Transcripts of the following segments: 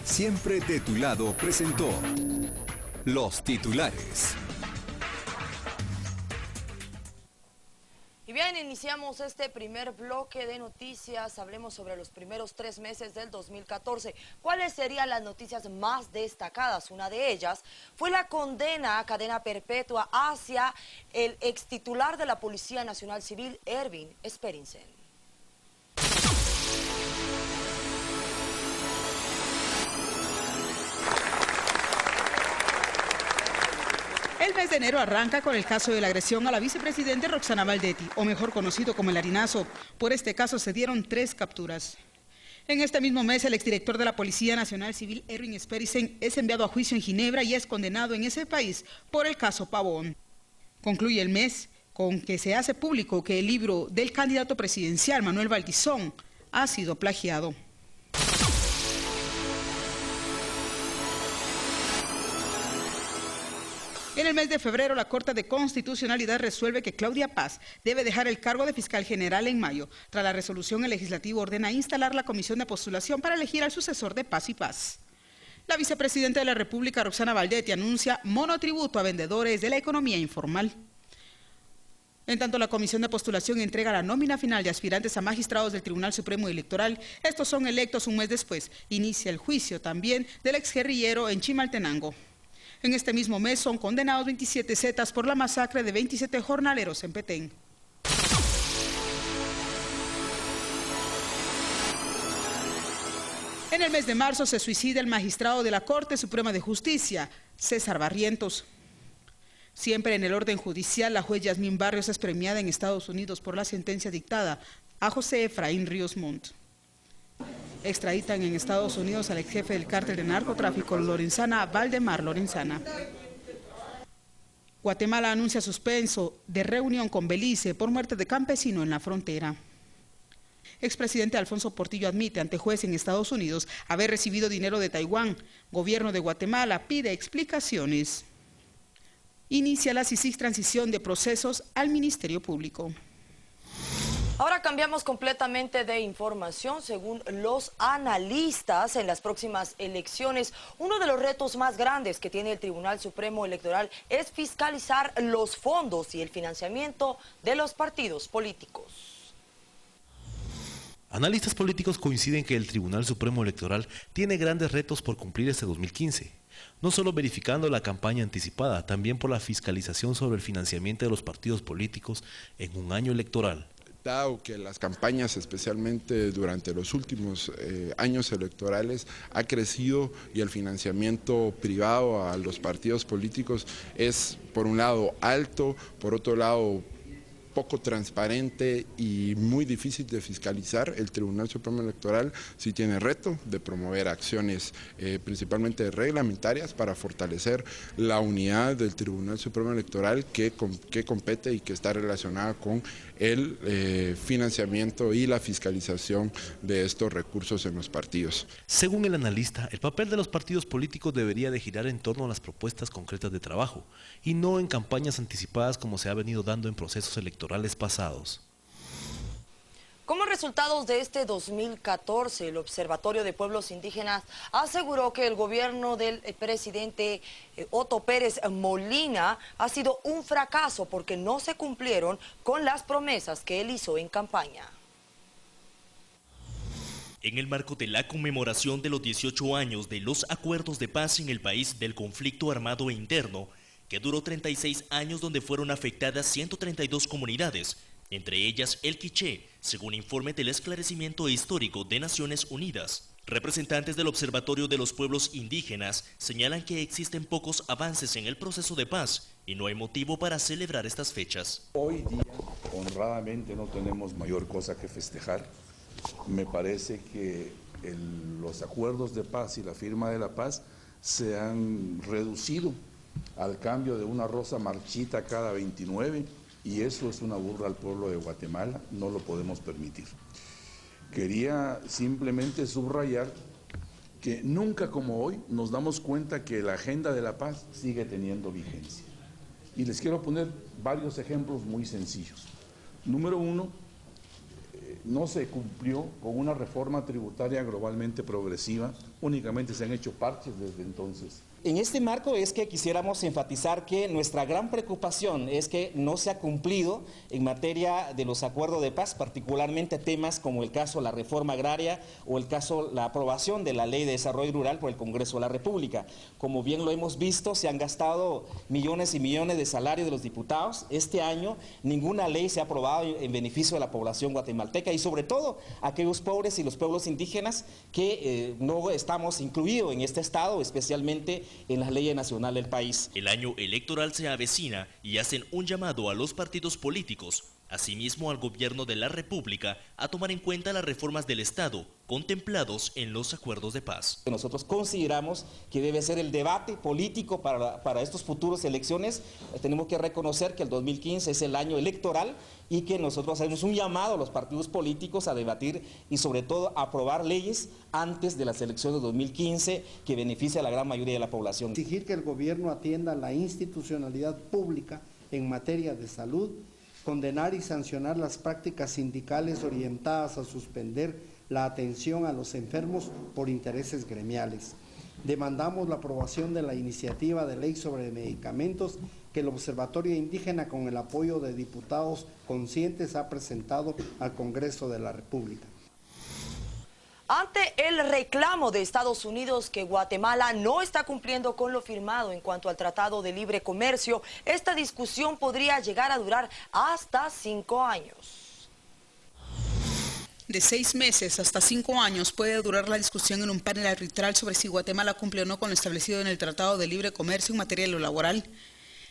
Siempre de tu lado presentó los titulares. Y bien, iniciamos este primer bloque de noticias. Hablemos sobre los primeros 3 meses del 2014. ¿Cuáles serían las noticias más destacadas? Una de ellas fue la condena a cadena perpetua hacia el extitular de la Policía Nacional Civil, Erwin Sperensen. El mes de enero arranca con el caso de la agresión a la vicepresidenta Roxana Valdetti, o mejor conocido como el Harinazo. Por este caso se dieron 3 capturas. En este mismo mes, el exdirector de la Policía Nacional Civil, Erwin Sperensen, es enviado a juicio en Ginebra y es condenado en ese país por el caso Pavón. Concluye el mes con que se hace público que el libro del candidato presidencial, Manuel Valdizón, ha sido plagiado. En el mes de febrero, la Corte de Constitucionalidad resuelve que Claudia Paz debe dejar el cargo de fiscal general en mayo. Tras la resolución, el legislativo ordena instalar la comisión de postulación para elegir al sucesor de Paz y Paz. La vicepresidenta de la República, Roxana Valdetti, anuncia monotributo a vendedores de la economía informal. En tanto, la comisión de postulación entrega la nómina final de aspirantes a magistrados del Tribunal Supremo Electoral. Estos son electos un mes después. Inicia el juicio también del exguerrillero en Chimaltenango. En este mismo mes son condenados 27 zetas por la masacre de 27 jornaleros en Petén. En el mes de marzo se suicida el magistrado de la Corte Suprema de Justicia, César Barrientos. Siempre en el orden judicial, la juez Yasmín Barrios es premiada en Estados Unidos por la sentencia dictada a José Efraín Ríos Montt. Extraditan en Estados Unidos al ex jefe del cártel de narcotráfico Lorenzana, Valdemar Lorenzana. Guatemala anuncia suspenso de reunión con Belice por muerte de campesino en la frontera. Expresidente Alfonso Portillo admite ante juez en Estados Unidos haber recibido dinero de Taiwán. Gobierno de Guatemala pide explicaciones. Inicia la CICIG transición de procesos al Ministerio Público. Ahora cambiamos completamente de información. Según los analistas, en las próximas elecciones, uno de los retos más grandes que tiene el Tribunal Supremo Electoral es fiscalizar los fondos y el financiamiento de los partidos políticos. Analistas políticos coinciden que el Tribunal Supremo Electoral tiene grandes retos por cumplir este 2015. No solo verificando la campaña anticipada, también por la fiscalización sobre el financiamiento de los partidos políticos en un año electoral. Dado que las campañas, especialmente durante los últimos años electorales, ha crecido y el financiamiento privado a los partidos políticos es, por un lado, alto, por otro lado, poco transparente y muy difícil de fiscalizar, el Tribunal Supremo Electoral sí tiene reto de promover acciones principalmente reglamentarias para fortalecer la unidad del Tribunal Supremo Electoral que compete y que está relacionada con el financiamiento y la fiscalización de estos recursos en los partidos. Según el analista, el papel de los partidos políticos debería de girar en torno a las propuestas concretas de trabajo y no en campañas anticipadas como se ha venido dando en procesos electorales pasados. Como resultados de este 2014, el Observatorio de Pueblos Indígenas aseguró que el gobierno del presidente Otto Pérez Molina ha sido un fracaso porque no se cumplieron con las promesas que él hizo en campaña. En el marco de la conmemoración de los 18 años de los acuerdos de paz en el país del conflicto armado e interno, que duró 36 años donde fueron afectadas 132 comunidades, entre ellas el Quiché, según informe del Esclarecimiento Histórico de Naciones Unidas. Representantes del Observatorio de los Pueblos Indígenas señalan que existen pocos avances en el proceso de paz y no hay motivo para celebrar estas fechas. Hoy día, honradamente, no tenemos mayor cosa que festejar. Me parece que los acuerdos de paz y la firma de la paz se han reducido al cambio de una rosa marchita cada 29, y eso es una burla al pueblo de Guatemala, no lo podemos permitir. Quería simplemente subrayar que nunca como hoy nos damos cuenta que la agenda de la paz sigue teniendo vigencia. Y les quiero poner varios ejemplos muy sencillos. Número uno, no se cumplió con una reforma tributaria globalmente progresiva únicamente se han hecho parches desde entonces. En este marco es que quisiéramos enfatizar que nuestra gran preocupación es que no se ha cumplido en materia de los acuerdos de paz, particularmente temas como el caso de la reforma agraria o el caso la aprobación de la Ley de Desarrollo Rural por el Congreso de la República. Como bien lo hemos visto, se han gastado millones y millones de salarios de los diputados. Este año ninguna ley se ha aprobado en beneficio de la población guatemalteca y sobre todo aquellos pobres y los pueblos indígenas que no estamos incluidos en este estado, especialmente en las leyes nacionales del país. El año electoral se avecina y hacen un llamado a los partidos políticos, asimismo al gobierno de la República, a tomar en cuenta las reformas del Estado contemplados en los acuerdos de paz. Nosotros consideramos que debe ser el debate político para estas futuras elecciones. Tenemos que reconocer que el 2015 es el año electoral y que nosotros hacemos un llamado a los partidos políticos a debatir y sobre todo a aprobar leyes antes de las elecciones de 2015 que beneficie a la gran mayoría de la población. Exigir que el gobierno atienda la institucionalidad pública en materia de salud, condenar y sancionar las prácticas sindicales orientadas a suspender la atención a los enfermos por intereses gremiales. Demandamos la aprobación de la iniciativa de ley sobre medicamentos que el Observatorio Indígena, con el apoyo de diputados conscientes, ha presentado al Congreso de la República. Ante el reclamo de Estados Unidos que Guatemala no está cumpliendo con lo firmado en cuanto al Tratado de Libre Comercio, esta discusión podría llegar a durar hasta 5 años. De 6 meses hasta 5 años puede durar la discusión en un panel arbitral sobre si Guatemala cumple o no con lo establecido en el Tratado de Libre Comercio en materia de lo laboral.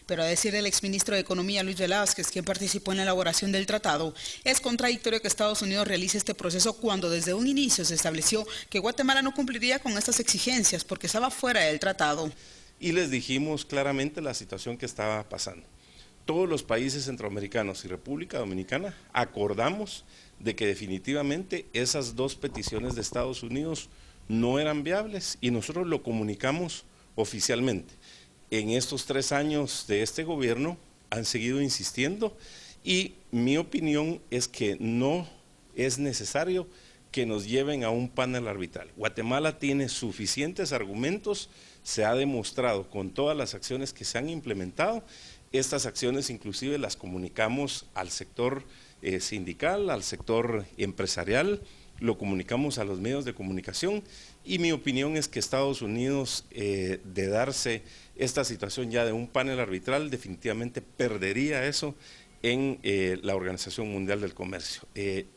Pero a decir del exministro de Economía, Luis Velázquez, quien participó en la elaboración del tratado, es contradictorio que Estados Unidos realice este proceso cuando desde un inicio se estableció que Guatemala no cumpliría con estas exigencias porque estaba fuera del tratado. Y les dijimos claramente la situación que estaba pasando. Todos los países centroamericanos y República Dominicana acordamos de que definitivamente esas dos peticiones de Estados Unidos no eran viables y nosotros lo comunicamos oficialmente. En estos 3 años de este gobierno han seguido insistiendo y mi opinión es que no es necesario que nos lleven a un panel arbitral. Guatemala tiene suficientes argumentos, se ha demostrado con todas las acciones que se han implementado. Estas acciones inclusive las comunicamos al sector sindical, al sector empresarial, lo comunicamos a los medios de comunicación y mi opinión es que Estados Unidos, de darse esta situación ya de un panel arbitral, definitivamente perdería eso en la Organización Mundial del Comercio.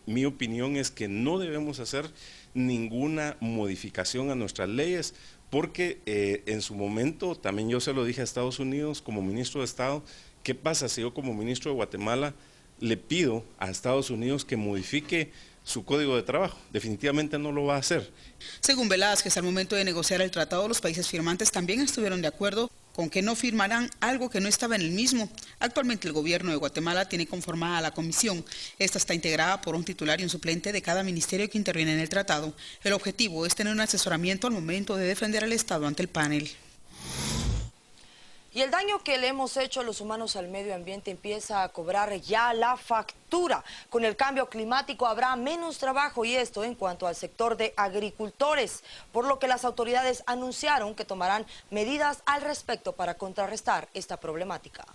Mi opinión es que no debemos hacer ninguna modificación a nuestras leyes porque en su momento, también yo se lo dije a Estados Unidos como ministro de Estado, ¿qué pasa si yo como ministro de Guatemala le pido a Estados Unidos que modifique su código de trabajo? Definitivamente no lo va a hacer. Según Velázquez, al momento de negociar el tratado, los países firmantes también estuvieron de acuerdo con que no firmarán algo que no estaba en el mismo. Actualmente el gobierno de Guatemala tiene conformada la comisión. Esta está integrada por un titular y un suplente de cada ministerio que interviene en el tratado. El objetivo es tener un asesoramiento al momento de defender al Estado ante el panel. Y el daño que le hemos hecho a los humanos al medio ambiente empieza a cobrar ya la factura. Con el cambio climático habrá menos trabajo y esto en cuanto al sector de agricultores, por lo que las autoridades anunciaron que tomarán medidas al respecto para contrarrestar esta problemática.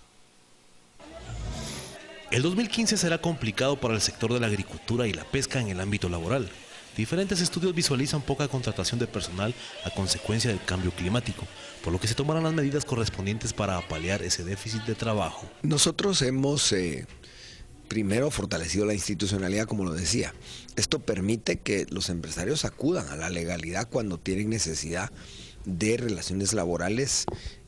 El 2015 será complicado para el sector de la agricultura y la pesca en el ámbito laboral. Diferentes estudios visualizan poca contratación de personal a consecuencia del cambio climático, por lo que se tomarán las medidas correspondientes para paliar ese déficit de trabajo. Nosotros hemos primero fortalecido la institucionalidad, como lo decía. Esto permite que los empresarios acudan a la legalidad cuando tienen necesidad de relaciones laborales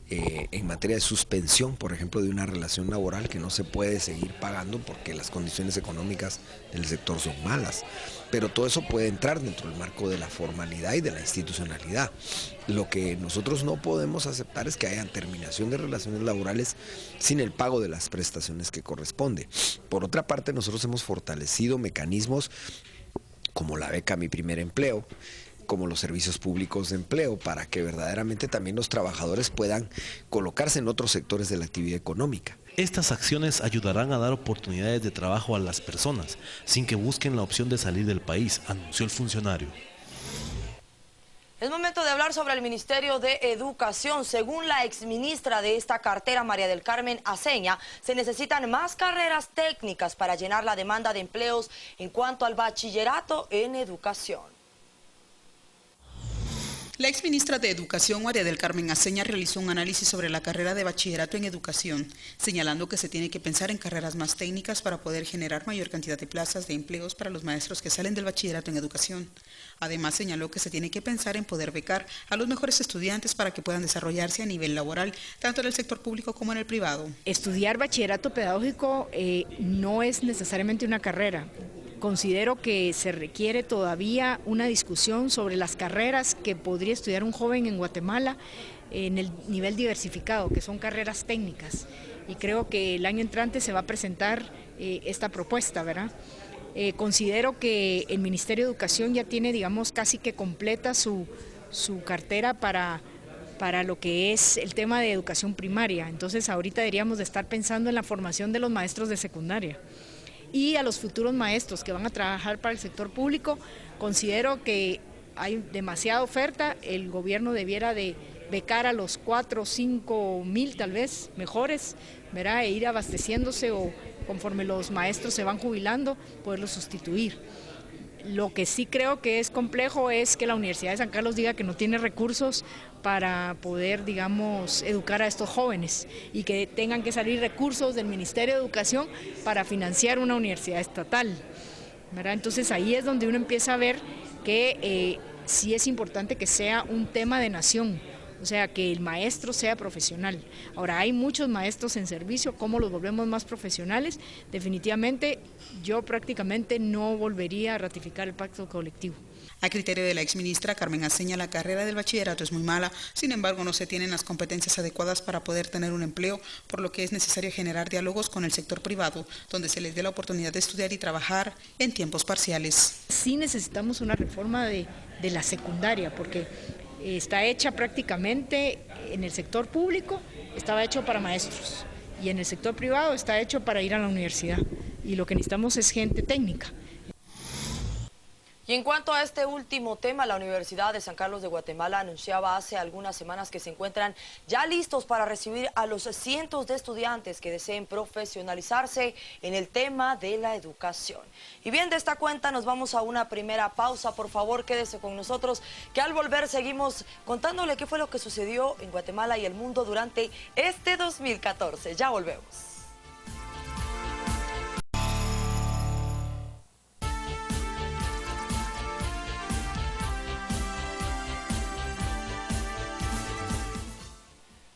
en materia de suspensión, por ejemplo, de una relación laboral que no se puede seguir pagando porque las condiciones económicas del sector son malas. Pero todo eso puede entrar dentro del marco de la formalidad y de la institucionalidad. Lo que nosotros no podemos aceptar es que haya terminación de relaciones laborales sin el pago de las prestaciones que corresponde. Por otra parte, nosotros hemos fortalecido mecanismos como la beca Mi Primer Empleo, como los servicios públicos de empleo, para que verdaderamente también los trabajadores puedan colocarse en otros sectores de la actividad económica. Estas acciones ayudarán a dar oportunidades de trabajo a las personas, sin que busquen la opción de salir del país, anunció el funcionario. Es momento de hablar sobre el Ministerio de Educación. Según la exministra de esta cartera, María del Carmen Aceña, se necesitan más carreras técnicas para llenar la demanda de empleos en cuanto al bachillerato en educación. La exministra de Educación, María del Carmen Aceña, realizó un análisis sobre la carrera de bachillerato en educación, señalando que se tiene que pensar en carreras más técnicas para poder generar mayor cantidad de plazas de empleos para los maestros que salen del bachillerato en educación. Además, señaló que se tiene que pensar en poder becar a los mejores estudiantes para que puedan desarrollarse a nivel laboral, tanto en el sector público como en el privado. Estudiar bachillerato pedagógico no es necesariamente una carrera. Considero que se requiere todavía una discusión sobre las carreras que podría estudiar un joven en Guatemala en el nivel diversificado, que son carreras técnicas. Y creo que el año entrante se va a presentar esta propuesta, ¿verdad? Considero que el Ministerio de Educación ya tiene, digamos, casi que completa su cartera para lo que es el tema de educación primaria. Entonces ahorita deberíamos de estar pensando en la formación de los maestros de secundaria. Y a los futuros maestros que van a trabajar para el sector público, considero que hay demasiada oferta, el gobierno debiera de becar a los 4 o 5 mil tal vez mejores, ¿verdad? E ir abasteciéndose o conforme los maestros se van jubilando, poderlos sustituir. Lo que sí creo que es complejo es que la Universidad de San Carlos diga que no tiene recursos para poder, digamos, educar a estos jóvenes y que tengan que salir recursos del Ministerio de Educación para financiar una universidad estatal, ¿verdad? Entonces ahí es donde uno empieza a ver que sí es importante que sea un tema de nación, o sea, que el maestro sea profesional. Ahora, hay muchos maestros en servicio, ¿cómo los volvemos más profesionales? Definitivamente, yo prácticamente no volvería a ratificar el pacto colectivo. A criterio de la exministra Carmen Aceña, la carrera del bachillerato es muy mala, sin embargo no se tienen las competencias adecuadas para poder tener un empleo, por lo que es necesario generar diálogos con el sector privado, donde se les dé la oportunidad de estudiar y trabajar en tiempos parciales. Sí necesitamos una reforma de la secundaria, porque está hecha prácticamente en el sector público, estaba hecho para maestros, y en el sector privado está hecho para ir a la universidad, y lo que necesitamos es gente técnica. Y en cuanto a este último tema, la Universidad de San Carlos de Guatemala anunciaba hace algunas semanas que se encuentran ya listos para recibir a los cientos de estudiantes que deseen profesionalizarse en el tema de la educación. Y bien, de esta cuenta nos vamos a una primera pausa. Por favor, quédese con nosotros, que al volver seguimos contándole qué fue lo que sucedió en Guatemala y el mundo durante este 2014. Ya volvemos.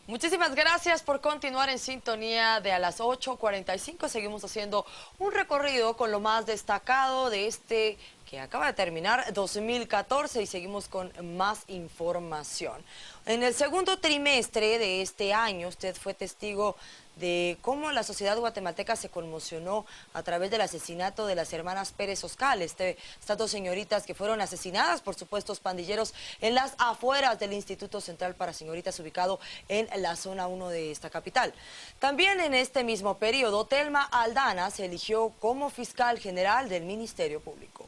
Muchísimas gracias por continuar en sintonía de a las 8:45. Seguimos haciendo un recorrido con lo más destacado de este que acaba de terminar 2014 y seguimos con más información. En el segundo trimestre de este año, usted fue testigo de cómo la sociedad guatemalteca se conmocionó a través del asesinato de las hermanas Pérez Oscal, estas dos señoritas que fueron asesinadas por supuestos pandilleros en las afueras del Instituto Central para Señoritas, ubicado en la zona 1 de esta capital. También en este mismo periodo, Telma Aldana se eligió como fiscal general del Ministerio Público.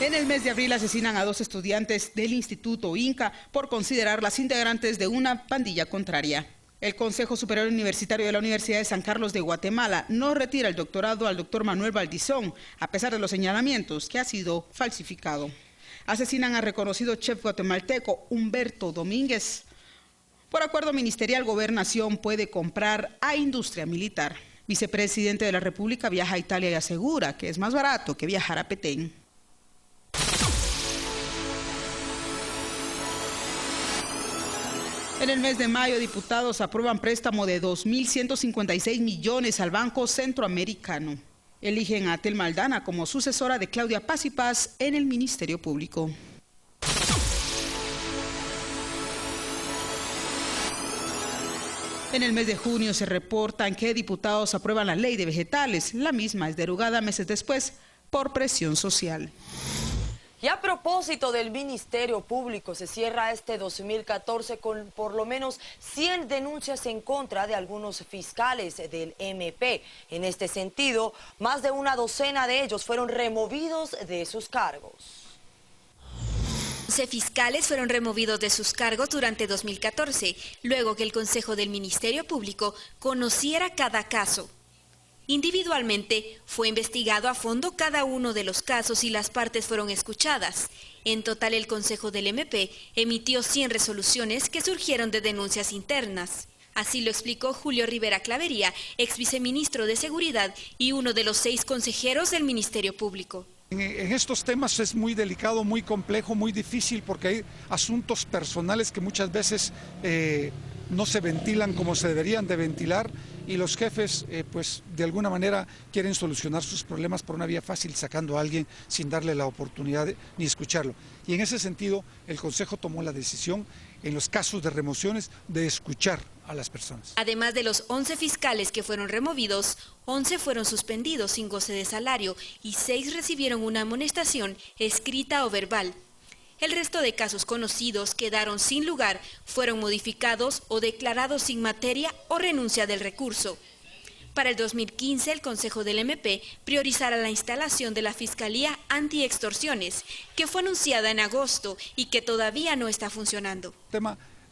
En el mes de abril asesinan a 2 estudiantes del Instituto Inca por considerarlas integrantes de una pandilla contraria. El Consejo Superior Universitario de la Universidad de San Carlos de Guatemala no retira el doctorado al doctor Manuel Valdizón, a pesar de los señalamientos que ha sido falsificado. Asesinan al reconocido chef guatemalteco Humberto Domínguez. Por acuerdo ministerial, Gobernación puede comprar a industria militar. Vicepresidente de la República viaja a Italia y asegura que es más barato que viajar a Petén. En el mes de mayo, diputados aprueban préstamo de 2.156 millones al Banco Centroamericano. Eligen a Telma Aldana como sucesora de Claudia Paz y Paz en el Ministerio Público. En el mes de junio se reportan que diputados aprueban la ley de vegetales. La misma es derogada meses después por presión social. Y a propósito del Ministerio Público, se cierra este 2014 con por lo menos 100 denuncias en contra de algunos fiscales del MP. En este sentido, más de una docena de ellos fueron removidos de sus cargos. 11 fiscales fueron removidos de sus cargos durante 2014, luego que el Consejo del Ministerio Público conociera cada caso. Individualmente, fue investigado a fondo cada uno de los casos y las partes fueron escuchadas. En total, el Consejo del MP emitió 100 resoluciones que surgieron de denuncias internas. Así lo explicó Julio Rivera Clavería, ex viceministro de Seguridad y uno de los 6 consejeros del Ministerio Público. En estos temas es muy delicado, muy complejo, muy difícil porque hay asuntos personales que muchas veces no se ventilan como se deberían de ventilar y los jefes pues de alguna manera quieren solucionar sus problemas por una vía fácil sacando a alguien sin darle la oportunidad ni escucharlo. Y en ese sentido el Consejo tomó la decisión en los casos de remociones de escuchar a las personas. Además de los 11 fiscales que fueron removidos, 11 fueron suspendidos sin goce de salario y 6 recibieron una amonestación escrita o verbal. El resto de casos conocidos quedaron sin lugar, fueron modificados o declarados sin materia o renuncia del recurso. Para el 2015, el Consejo del MP priorizará la instalación de la Fiscalía Antiextorsiones, que fue anunciada en agosto y que todavía no está funcionando.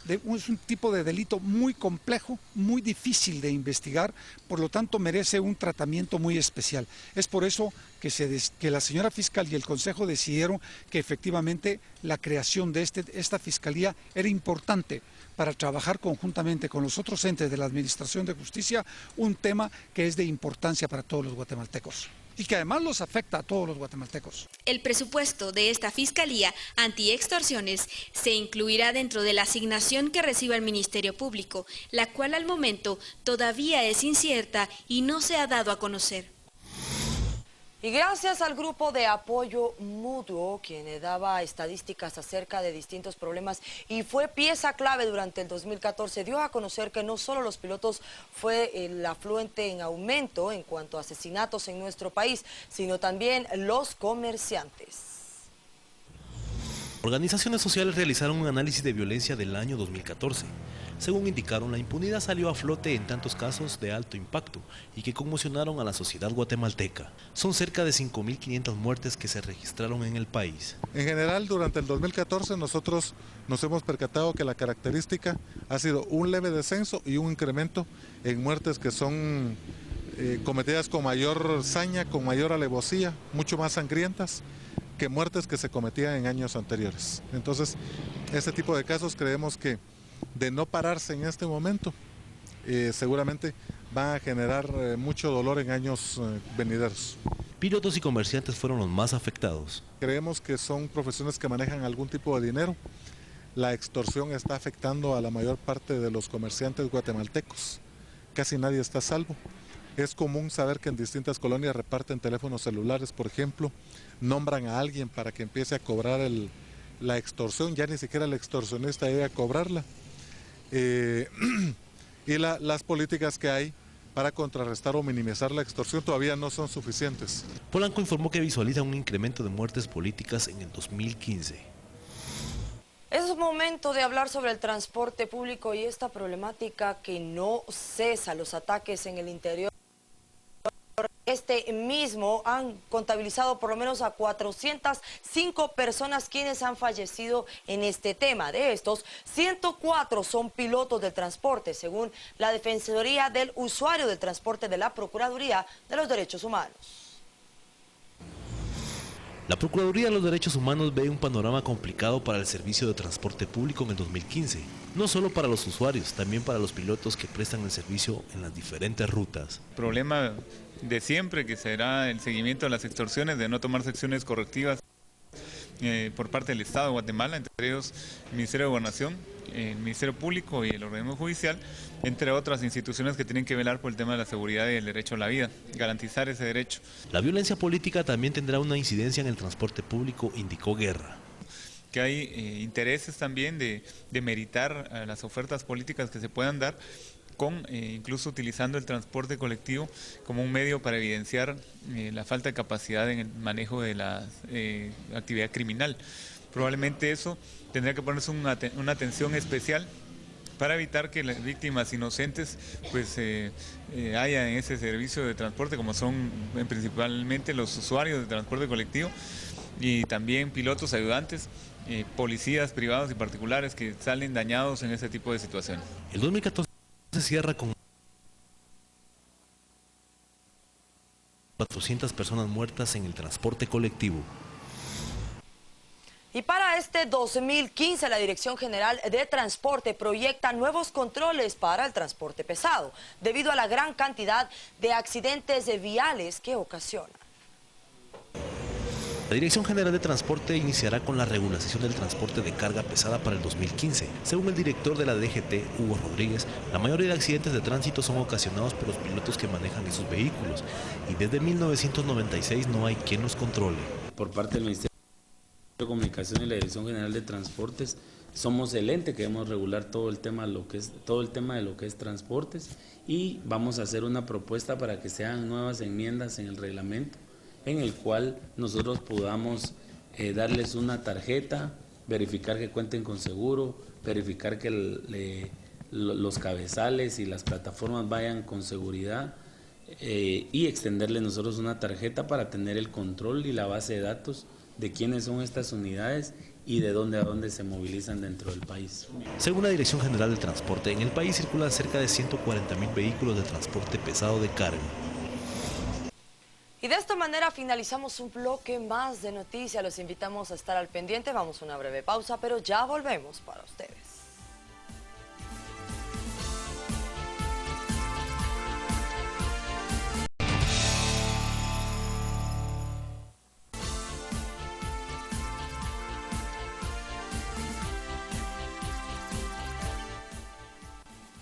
Es un tipo de delito muy complejo, muy difícil de investigar, por lo tanto merece un tratamiento muy especial. Es por eso que la señora fiscal y el Consejo decidieron que efectivamente la creación de esta fiscalía era importante para trabajar conjuntamente con los otros entes de la Administración de Justicia, un tema que es de importancia para todos los guatemaltecos y que además los afecta a todos los guatemaltecos. El presupuesto de esta Fiscalía Antiextorsiones se incluirá dentro de la asignación que reciba el Ministerio Público, la cual al momento todavía es incierta y no se ha dado a conocer. Y gracias al grupo de apoyo mutuo, quien daba estadísticas acerca de distintos problemas y fue pieza clave durante el 2014, dio a conocer que no solo los pilotos fue el afluente en aumento en cuanto a asesinatos en nuestro país, sino también los comerciantes. Organizaciones sociales realizaron un análisis de violencia del año 2014. Según indicaron, la impunidad salió a flote en tantos casos de alto impacto y que conmocionaron a la sociedad guatemalteca. Son cerca de 5.500 muertes que se registraron en el país. En general, durante el 2014 nosotros nos hemos percatado que la característica ha sido un leve descenso y un incremento en muertes que son cometidas con mayor saña, con mayor alevosía, mucho más sangrientas que muertes que se cometían en años anteriores. Entonces, este tipo de casos creemos que de no pararse en este momento, seguramente van a generar mucho dolor en años venideros. Pilotos y comerciantes fueron los más afectados. Creemos que son profesiones que manejan algún tipo de dinero. La extorsión está afectando a la mayor parte de los comerciantes guatemaltecos. Casi nadie está a salvo. Es común saber que en distintas colonias reparten teléfonos celulares, por ejemplo, nombran a alguien para que empiece a cobrar la extorsión, ya ni siquiera el extorsionista debe a cobrarla. Y las políticas que hay para contrarrestar o minimizar la extorsión todavía no son suficientes. Polanco informó que visualiza un incremento de muertes políticas en el 2015. Es momento de hablar sobre el transporte público y esta problemática que no cesa, los ataques en el interior. Este mismo han contabilizado por lo menos a 405 personas quienes han fallecido en este tema. De estos, 104 son pilotos del transporte, según la Defensoría del Usuario del Transporte de la Procuraduría de los Derechos Humanos. La Procuraduría de los Derechos Humanos ve un panorama complicado para el servicio de transporte público en el 2015. No solo para los usuarios, también para los pilotos que prestan el servicio en las diferentes rutas. Problema de siempre que será el seguimiento de las extorsiones, de no tomar acciones correctivas por parte del Estado de Guatemala, entre ellos el Ministerio de Gobernación, el Ministerio Público y el organismo judicial, entre otras instituciones que tienen que velar por el tema de la seguridad y el derecho a la vida, garantizar ese derecho. La violencia política también tendrá una incidencia en el transporte público, indicó Guerra. Que hay intereses también de meritar las ofertas políticas que se puedan dar, incluso utilizando el transporte colectivo como un medio para evidenciar la falta de capacidad en el manejo de la actividad criminal. Probablemente eso tendría que ponerse una atención especial para evitar que las víctimas inocentes pues haya en ese servicio de transporte, como son principalmente los usuarios de transporte colectivo y también pilotos ayudantes, policías privados y particulares que salen dañados en ese tipo de situaciones. El 2014 se cierra con 400 personas muertas en el transporte colectivo. Y para este 2015, la Dirección General de Transporte proyecta nuevos controles para el transporte pesado, debido a la gran cantidad de accidentes viales que ocasiona. La Dirección General de Transporte iniciará con la regularización del transporte de carga pesada para el 2015. Según el director de la DGT, Hugo Rodríguez, la mayoría de accidentes de tránsito son ocasionados por los pilotos que manejan esos vehículos, y desde 1996 no hay quien los controle. Por parte del Ministerio de Comunicación y la Dirección General de Transportes, somos el ente que debemos regular todo el tema de lo que es transportes, y vamos a hacer una propuesta para que sean nuevas enmiendas en el reglamento, en el cual nosotros podamos darles una tarjeta, verificar que cuenten con seguro, verificar que los cabezales y las plataformas vayan con seguridad, y extenderles nosotros una tarjeta para tener el control y la base de datos de quiénes son estas unidades y de dónde a dónde se movilizan dentro del país. Según la Dirección General de Transporte, en el país circulan cerca de 140.000 vehículos de transporte pesado de carga. Y de esta manera finalizamos un bloque más de noticias. Los invitamos a estar al pendiente. Vamos a una breve pausa, pero ya volvemos para ustedes.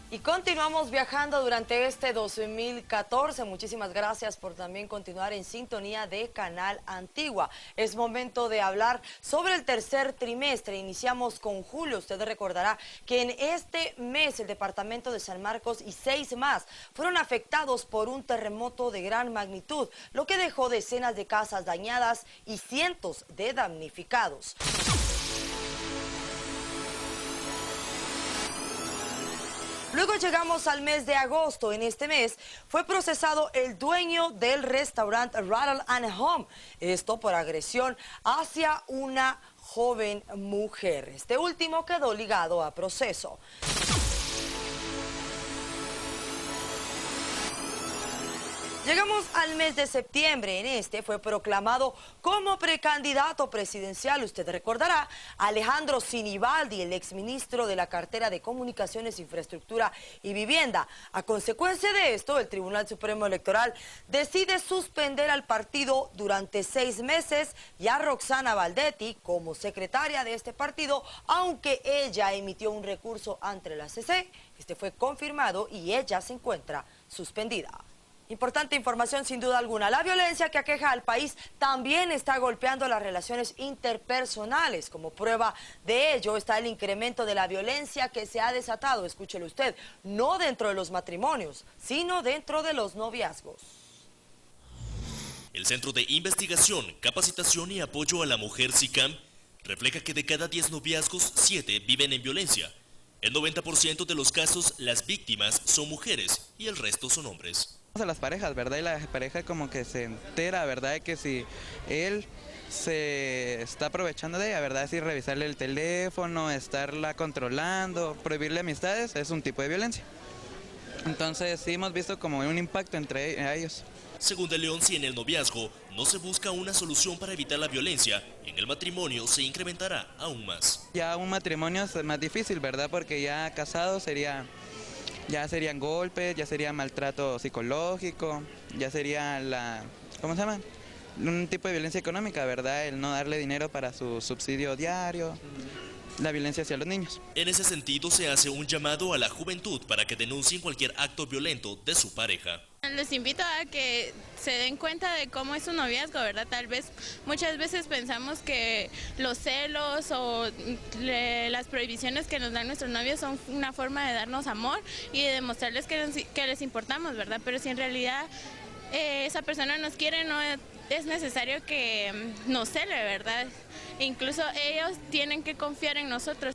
Y continuamos viajando durante este 2014. Muchísimas gracias por también continuar en sintonía de Canal Antigua. Es momento de hablar sobre el tercer trimestre. Iniciamos con julio. Usted recordará que en este mes el departamento de San Marcos y 6 más fueron afectados por un terremoto de gran magnitud, lo que dejó decenas de casas dañadas y cientos de damnificados. Luego llegamos al mes de agosto. En este mes fue procesado el dueño del restaurante Rattle and Home. Esto por agresión hacia una joven mujer. Este último quedó ligado a proceso. Llegamos al mes de septiembre. En este fue proclamado como precandidato presidencial, usted recordará, Alejandro Sinibaldi, el exministro de la cartera de Comunicaciones, Infraestructura y Vivienda. A consecuencia de esto, el Tribunal Supremo Electoral decide suspender al partido durante 6 meses y a Roxana Valdetti como secretaria de este partido, aunque ella emitió un recurso ante la CC. Este fue confirmado y ella se encuentra suspendida. Importante información sin duda alguna. La violencia que aqueja al país también está golpeando las relaciones interpersonales. Como prueba de ello está el incremento de la violencia que se ha desatado, escúchelo usted, no dentro de los matrimonios, sino dentro de los noviazgos. El Centro de Investigación, Capacitación y Apoyo a la Mujer SICAM refleja que de cada 10 noviazgos, 7 viven en violencia. El 90% de los casos, las víctimas son mujeres y el resto son hombres. A las parejas, ¿verdad? Y la pareja como que se entera, ¿verdad? De que si él se está aprovechando de ella, ¿verdad? Es decir, revisarle el teléfono, estarla controlando, prohibirle amistades, es un tipo de violencia. Entonces sí hemos visto como un impacto entre ellos. Según De León, si en el noviazgo no se busca una solución para evitar la violencia, en el matrimonio se incrementará aún más. Ya un matrimonio es más difícil, ¿verdad? Porque ya casado ya serían golpes, ya sería maltrato psicológico, ya sería ¿cómo se llama? Un tipo de violencia económica, ¿verdad? El no darle dinero para su subsidio diario, la violencia hacia los niños. En ese sentido se hace un llamado a la juventud para que denuncien cualquier acto violento de su pareja. Les invito a que se den cuenta de cómo es un noviazgo, ¿verdad? Tal vez muchas veces pensamos que los celos o las prohibiciones que nos dan nuestros novios son una forma de darnos amor y de demostrarles que les importamos, ¿verdad? Pero si en realidad esa persona nos quiere, no es necesario que nos cele, ¿verdad? Incluso ellos tienen que confiar en nosotros.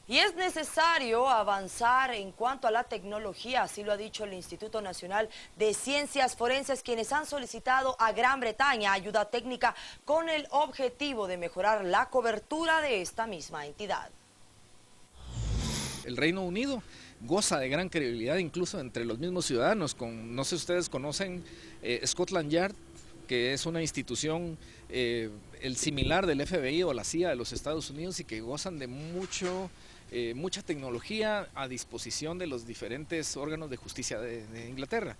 Y es necesario avanzar en cuanto a la tecnología, así lo ha dicho el Instituto Nacional de Ciencias Forenses, quienes han solicitado a Gran Bretaña ayuda técnica con el objetivo de mejorar la cobertura de esta misma entidad. El Reino Unido goza de gran credibilidad incluso entre los mismos ciudadanos. No sé si ustedes conocen Scotland Yard, que es una institución el similar del FBI o la CIA de los Estados Unidos y que gozan de mucha tecnología a disposición de los diferentes órganos de justicia de Inglaterra.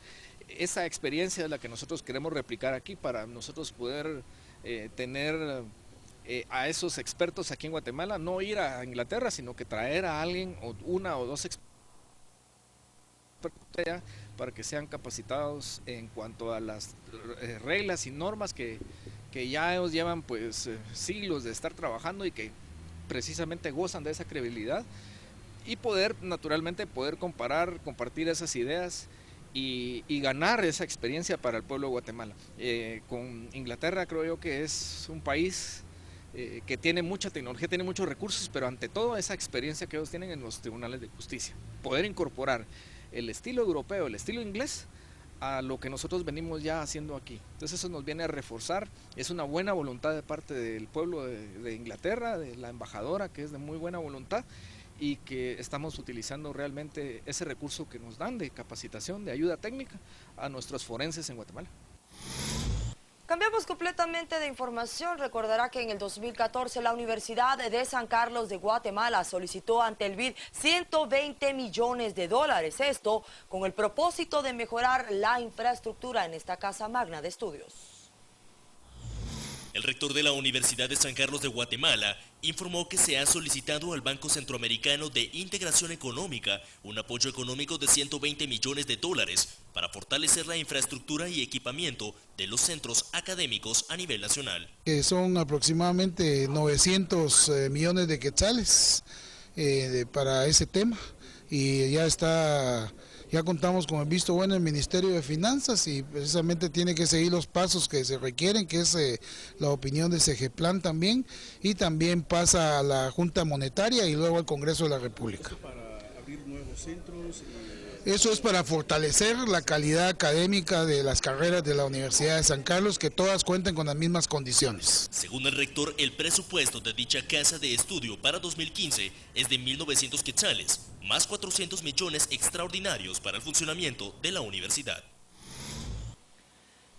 Esa experiencia es la que nosotros queremos replicar aquí para nosotros poder tener a esos expertos aquí en Guatemala, no ir a Inglaterra, sino que traer a alguien o una o dos expertos para que sean capacitados en cuanto a las reglas y normas que ya ellos llevan pues siglos de estar trabajando y que precisamente gozan de esa credibilidad y poder naturalmente compartir esas ideas y ganar esa experiencia para el pueblo de Guatemala. Con Inglaterra creo yo que es un país que tiene mucha tecnología, tiene muchos recursos, pero ante todo esa experiencia que ellos tienen en los tribunales de justicia. Poder incorporar el estilo europeo, el estilo inglés, a lo que nosotros venimos ya haciendo aquí. Entonces eso nos viene a reforzar, es una buena voluntad de parte del pueblo de Inglaterra, de la embajadora, que es de muy buena voluntad, y que estamos utilizando realmente ese recurso que nos dan de capacitación, de ayuda técnica a nuestros forenses en Guatemala. Cambiamos completamente de información. Recordará que en el 2014 la Universidad de San Carlos de Guatemala solicitó ante el BID 120 millones de dólares. Esto con el propósito de mejorar la infraestructura en esta casa magna de estudios. El rector de la Universidad de San Carlos de Guatemala informó que se ha solicitado al Banco Centroamericano de Integración Económica un apoyo económico de 120 millones de dólares para fortalecer la infraestructura y equipamiento de los centros académicos a nivel nacional. Que son aproximadamente 900 millones de quetzales para ese tema y ya contamos con el visto bueno del Ministerio de Finanzas y precisamente tiene que seguir los pasos que se requieren, que es la opinión de Segeplan también, y también pasa a la Junta Monetaria y luego al Congreso de la República. Para abrir nuevos centros. Eso es para fortalecer la calidad académica de las carreras de la Universidad de San Carlos, que todas cuenten con las mismas condiciones. Según el rector, el presupuesto de dicha casa de estudio para 2015 es de 1.900 quetzales, más 400 millones extraordinarios para el funcionamiento de la universidad.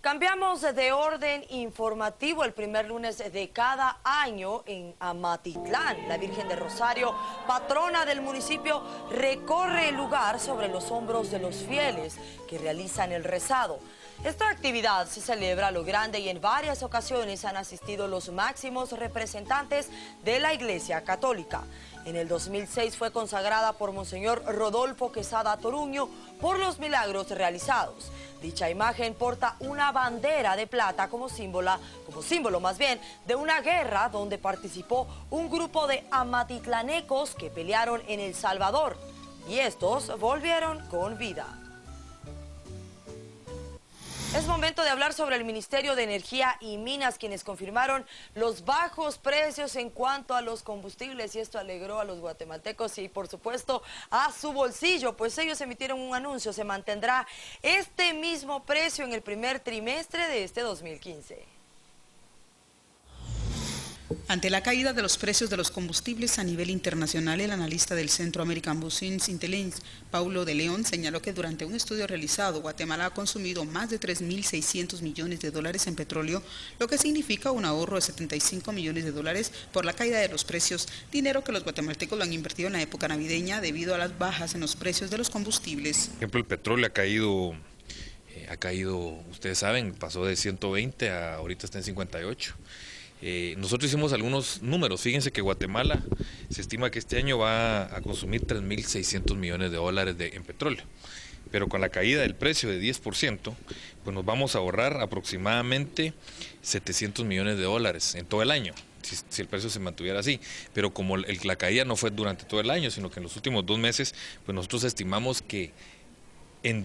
Cambiamos de orden informativo. El primer lunes de cada año en Amatitlán, la Virgen de Rosario, patrona del municipio, recorre el lugar sobre los hombros de los fieles que realizan el rezado. Esta actividad se celebra a lo grande y en varias ocasiones han asistido los máximos representantes de la Iglesia Católica. En el 2006 fue consagrada por Monseñor Rodolfo Quesada Toruño por los milagros realizados. Dicha imagen porta una bandera de plata como símbolo más bien de una guerra donde participó un grupo de amatitlanecos que pelearon en El Salvador y estos volvieron con vida. Es momento de hablar sobre el Ministerio de Energía y Minas, quienes confirmaron los bajos precios en cuanto a los combustibles, y esto alegró a los guatemaltecos y por supuesto a su bolsillo, pues ellos emitieron un anuncio: se mantendrá este mismo precio en el primer trimestre de este 2015. Ante la caída de los precios de los combustibles a nivel internacional, el analista del Centro American Business Intelligence, Paulo de León, señaló que durante un estudio realizado, Guatemala ha consumido más de 3.600 millones de dólares en petróleo, lo que significa un ahorro de 75 millones de dólares por la caída de los precios, dinero que los guatemaltecos lo han invertido en la época navideña debido a las bajas en los precios de los combustibles. Por ejemplo, el petróleo ha caído, ustedes saben, pasó de 120 a ahorita está en 58. Nosotros hicimos algunos números. Fíjense que Guatemala se estima que este año va a consumir 3.600 millones de dólares en petróleo. pero con la caída del precio de 10%, pues nos vamos a ahorrar aproximadamente 700 millones de dólares en todo el año, si el precio se mantuviera así. Pero como la caída no fue durante todo el año, sino que en los últimos 2 meses, pues nosotros estimamos que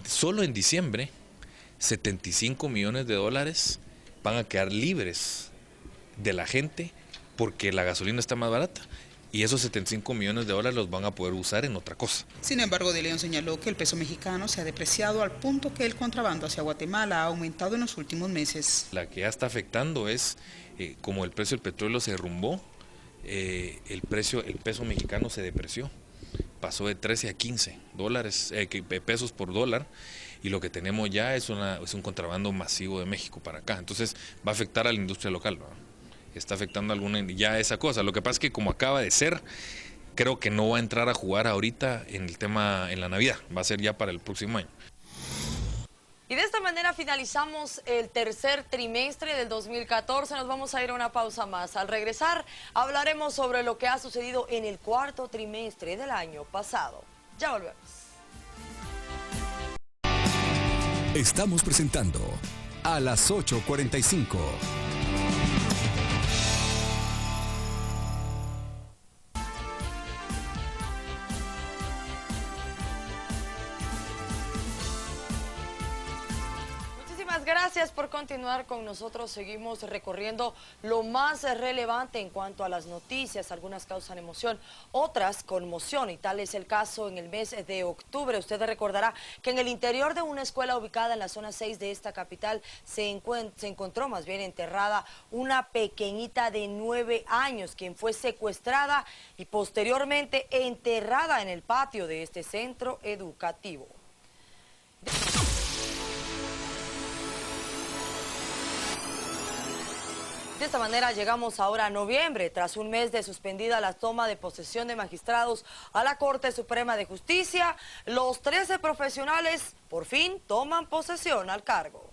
solo en diciembre 75 millones de dólares van a quedar libres de la gente porque la gasolina está más barata. Y esos 75 millones de dólares los van a poder usar en otra cosa. Sin embargo, De León señaló que el peso mexicano se ha depreciado al punto que el contrabando hacia Guatemala ha aumentado en los últimos meses. La que ya está afectando es, como el precio del petróleo se derrumbó, el peso mexicano se depreció. Pasó de 13 a 15 pesos por dólar, y lo que tenemos ya es un contrabando masivo de México para acá. Entonces va a afectar a la industria local, ¿no? Está afectando ya esa cosa. Lo que pasa es que como acaba de ser, creo que no va a entrar a jugar ahorita en el tema en la Navidad, va a ser ya para el próximo año. Y de esta manera finalizamos el tercer trimestre del 2014. Nos vamos a ir a una pausa más. Al regresar hablaremos sobre lo que ha sucedido en el cuarto trimestre del año pasado. Ya volvemos. Estamos presentando a las 8:45. Gracias por continuar con nosotros. Seguimos recorriendo lo más relevante en cuanto a las noticias. Algunas causan emoción, otras conmoción, y tal es el caso en el mes de octubre. Usted recordará que en el interior de una escuela ubicada en la zona 6 de esta capital se encontró más bien enterrada una pequeñita de 9 años, quien fue secuestrada y posteriormente enterrada en el patio de este centro educativo. De esta manera llegamos ahora a noviembre, tras un mes de suspendida la toma de posesión de magistrados a la Corte Suprema de Justicia. Los 13 profesionales por fin toman posesión al cargo.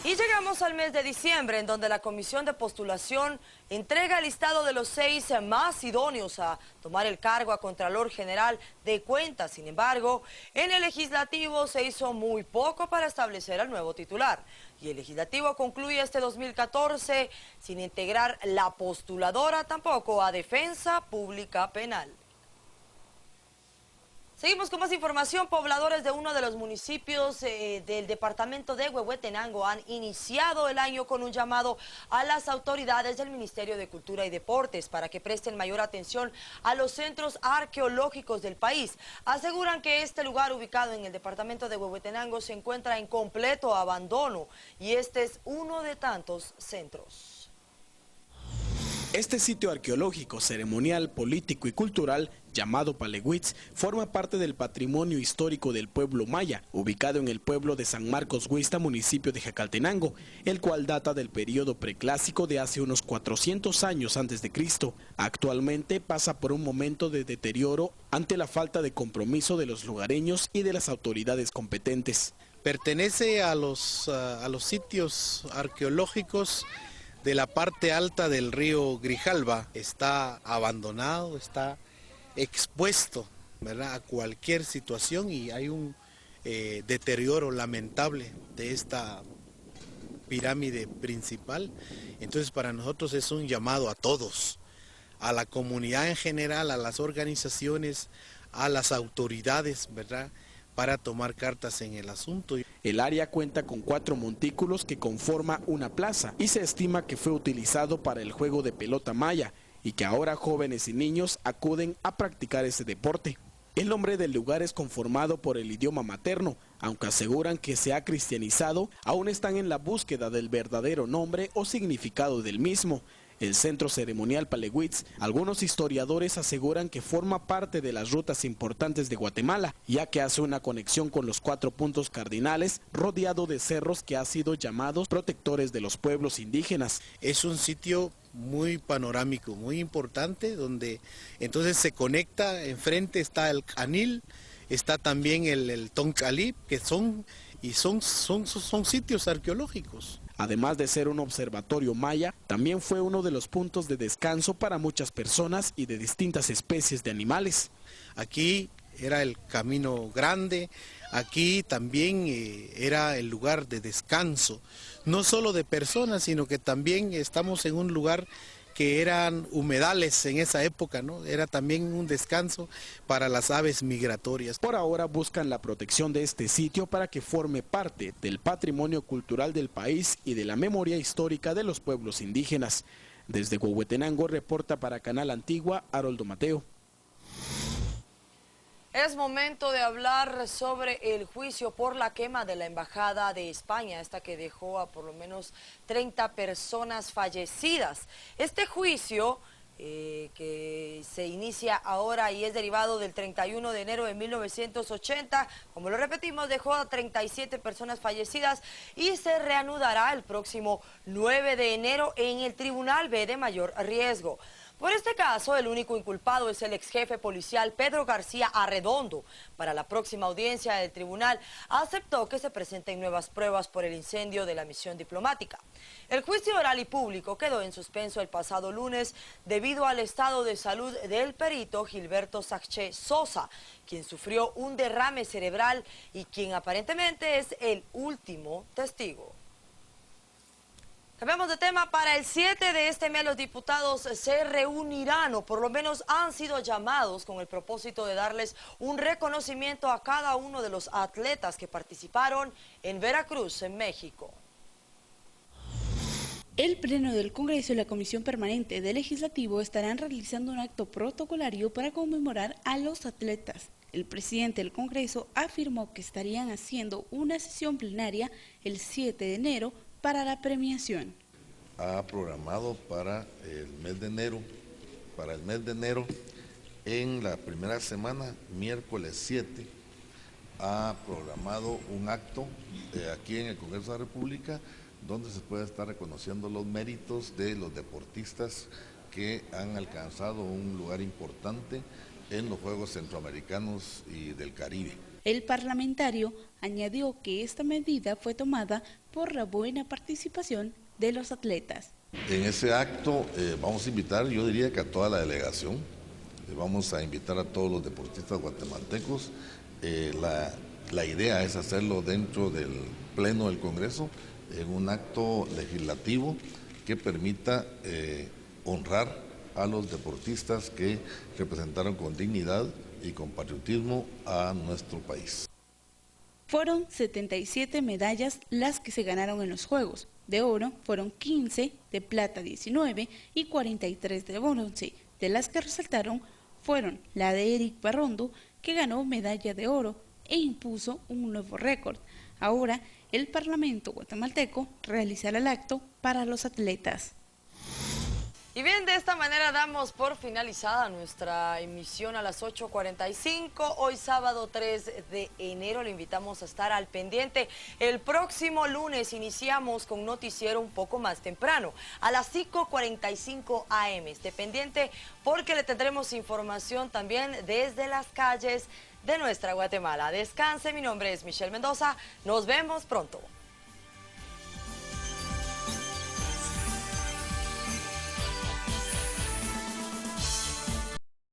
Y llegamos al mes de diciembre, en donde la Comisión de Postulación entrega el listado de los 6 más idóneos a tomar el cargo a Contralor General de Cuentas. Sin embargo, en el Legislativo se hizo muy poco para establecer al nuevo titular. Y el Legislativo concluye este 2014 sin integrar la postuladora tampoco a Defensa Pública Penal. Seguimos con más información. Pobladores de uno de los municipios del departamento de Huehuetenango han iniciado el año con un llamado a las autoridades del Ministerio de Cultura y Deportes para que presten mayor atención a los centros arqueológicos del país. Aseguran que este lugar ubicado en el departamento de Huehuetenango se encuentra en completo abandono y este es uno de tantos centros. Este sitio arqueológico, ceremonial, político y cultural, llamado Palehuitz, forma parte del patrimonio histórico del pueblo maya, ubicado en el pueblo de San Marcos Huista, municipio de Jacaltenango, el cual data del periodo preclásico de hace unos 400 años antes de Cristo. Actualmente pasa por un momento de deterioro ante la falta de compromiso de los lugareños y de las autoridades competentes. Pertenece a los sitios arqueológicos de la parte alta del río Grijalva. Está abandonado, está expuesto, ¿verdad?, a cualquier situación, y hay un deterioro lamentable de esta pirámide principal. Entonces para nosotros es un llamado a todos, a la comunidad en general, a las organizaciones, a las autoridades, ¿verdad?, para tomar cartas en el asunto. El área cuenta con 4 montículos que conforman una plaza y se estima que fue utilizado para el juego de pelota maya y que ahora jóvenes y niños acuden a practicar ese deporte. El nombre del lugar es conformado por el idioma materno, aunque aseguran que se ha cristianizado, aún están en la búsqueda del verdadero nombre o significado del mismo. El centro ceremonial Palehuitz, algunos historiadores aseguran que forma parte de las rutas importantes de Guatemala, ya que hace una conexión con los 4 puntos cardinales, rodeado de cerros que han sido llamados protectores de los pueblos indígenas. Es un sitio muy panorámico, muy importante, donde entonces se conecta, enfrente está el Canil, está también el Toncalip, que son sitios arqueológicos. Además de ser un observatorio maya, también fue uno de los puntos de descanso para muchas personas y de distintas especies de animales. Aquí era el camino grande, aquí también era el lugar de descanso, no solo de personas, sino que también estamos en un lugar que eran humedales en esa época, ¿no? Era también un descanso para las aves migratorias. Por ahora buscan la protección de este sitio para que forme parte del patrimonio cultural del país y de la memoria histórica de los pueblos indígenas. Desde Huehuetenango reporta para Canal Antigua, Haroldo Mateo. Es momento de hablar sobre el juicio por la quema de la Embajada de España, esta que dejó a por lo menos 30 personas fallecidas. Este juicio que se inicia ahora y es derivado del 31 de enero de 1980, como lo repetimos, dejó a 37 personas fallecidas y se reanudará el próximo 9 de enero en el Tribunal B de mayor riesgo. Por este caso, el único inculpado es el ex jefe policial Pedro García Arredondo. Para la próxima audiencia del tribunal, aceptó que se presenten nuevas pruebas por el incendio de la misión diplomática. El juicio oral y público quedó en suspenso el pasado lunes debido al estado de salud del perito Gilberto Sacché Sosa, quien sufrió un derrame cerebral y quien aparentemente es el último testigo. Cambiamos de tema. Para el 7 de este mes los diputados se reunirán, o por lo menos han sido llamados con el propósito de darles un reconocimiento a cada uno de los atletas que participaron en Veracruz, en México. El Pleno del Congreso y la Comisión Permanente del Legislativo estarán realizando un acto protocolario para conmemorar a los atletas. El presidente del Congreso afirmó que estarían haciendo una sesión plenaria el 7 de enero para la premiación. Ha programado para el mes de enero, en la primera semana, miércoles 7, ha programado un acto aquí en el Congreso de la República, donde se puede estar reconociendo los méritos de los deportistas que han alcanzado un lugar importante en los Juegos Centroamericanos y del Caribe. El parlamentario añadió que esta medida fue tomada por la buena participación de los atletas. En ese acto vamos a invitar, yo diría que a toda la delegación, vamos a invitar a todos los deportistas guatemaltecos. La idea es hacerlo dentro del Pleno del Congreso, en un acto legislativo que permita honrar a los deportistas que representaron con dignidad y con patriotismo a nuestro país. Fueron 77 medallas las que se ganaron en los Juegos. De oro fueron 15, de plata 19 y 43 de bronce. De las que resaltaron fueron la de Eric Barrondo, que ganó medalla de oro e impuso un nuevo récord. Ahora el Parlamento guatemalteco realizará el acto para los atletas. Y bien, de esta manera damos por finalizada nuestra emisión a las 8:45. Hoy sábado 3 de enero le invitamos a estar al pendiente. El próximo lunes iniciamos con noticiero un poco más temprano, a las 5:45 am. Esté pendiente porque le tendremos información también desde las calles de nuestra Guatemala. Descanse, mi nombre es Michelle Mendoza. Nos vemos pronto.